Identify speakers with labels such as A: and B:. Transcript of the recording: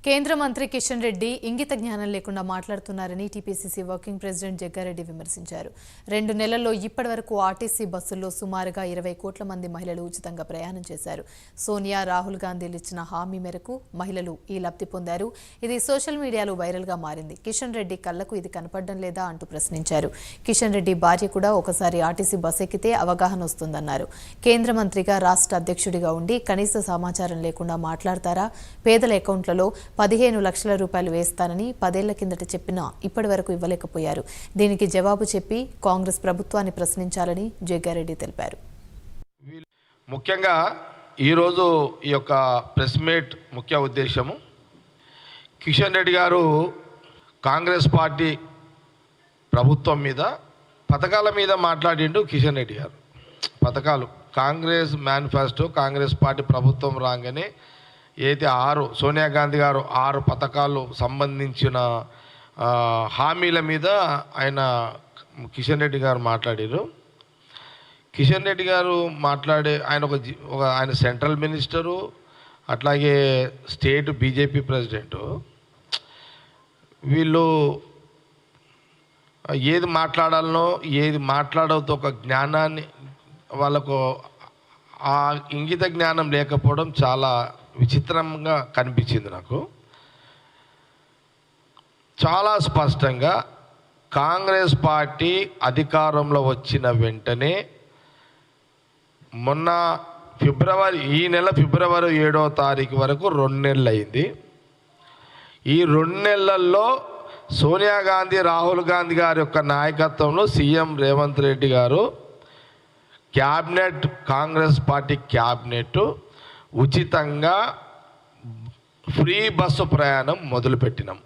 A: కేంద్ర మంత్రి కిషన్ రెడ్డి ఇంగిత జ్ఞానం లేకుండా మాట్లాడుతున్నారని టీపీసీసీ వర్కింగ్ ప్రెసిడెంట్ జగ్గారెడ్డి విమర్శించారు. 2 నెలల్లో ఇప్పటివరకు ఆర్టీసీ బస్సుల్లో సుమారుగా 20 కోట్ల మంది మహిళలు ఉచితంగా ప్రయాణం చేశారు. సోనియా, రాహుల్ గాంధీలు ఇచ్చిన హామీ మేరకు మహిళలు ఈ లబ్ధి పొందారు. ఇది సోషల్ మీడియాలో వైరల్గా మారింది. కిషన్ రెడ్డి కళ్లకు ఇది కనపడడం లేదా అంటూ ప్రశ్నించారు. కిషన్ రెడ్డి భార్య కూడా ఒకసారి ఆర్టీసీ బస్ ఎక్కితే అవగాహన వస్తుందన్నారు. కేంద్ర మంత్రిగా, రాష్ట్ర అధ్యక్షుడిగా ఉండి కనీస సమాచారం లేకుండా మాట్లాడతారా? పేదల అకౌంట్లలో 15 లక్షల రూపాయలు వేస్తానని 10 ఏళ్ల కిందట చెప్పినా ఇప్పటి వరకు ఇవ్వలేకపోయారు. దీనికి జవాబు చెప్పి కాంగ్రెస్ ప్రభుత్వాన్ని ప్రశ్నించాలని జగ్గారెడ్డి తెలిపారు.
B: ముఖ్యంగా ఈరోజు ఈ యొక్క ప్రెస్ మీట్ ముఖ్య ఉద్దేశము, కిషన్ రెడ్డి గారు కాంగ్రెస్ పార్టీ ప్రభుత్వం మీద, పథకాల మీద మాట్లాడిండు. కిషన్ రెడ్డి గారు పథకాలు, కాంగ్రెస్ మేనిఫెస్టో, కాంగ్రెస్ పార్టీ ప్రభుత్వం రాగానే ఏదైతే సోనియా గాంధీ గారు 6 పథకాలు సంబంధించిన హామీల మీద కిషన్ రెడ్డి గారు మాట్లాడారు. కిషన్ రెడ్డి గారు ఆయన సెంట్రల్ మినిస్టరు, అట్లాగే స్టేట్ బీజేపీ ప్రెసిడెంటు. వీళ్ళు ఏది మాట్లాడాలనో ఏది మాట్లాడవద్దో ఒక జ్ఞానాన్ని, వాళ్ళకు ఆ ఇంగిత జ్ఞానం లేకపోవడం చాలా విచిత్రంగా కనిపించింది నాకు. చాలా స్పష్టంగా కాంగ్రెస్ పార్టీ అధికారంలో వచ్చిన వెంటనే ఈ నెల ఫిబ్రవరి 7వ తారీఖు వరకు 2 నెలలు అయింది. ఈ 2 నెలల్లో సోనియా గాంధీ, రాహుల్ గాంధీ గారి యొక్క నాయకత్వంలో సీఎం రేవంత్ రెడ్డి గారు క్యాబినెట్, కాంగ్రెస్ పార్టీ క్యాబినెట్ ఉచితంగా ఫ్రీ బస్సు ప్రయాణం మొదలుపెట్టినాం.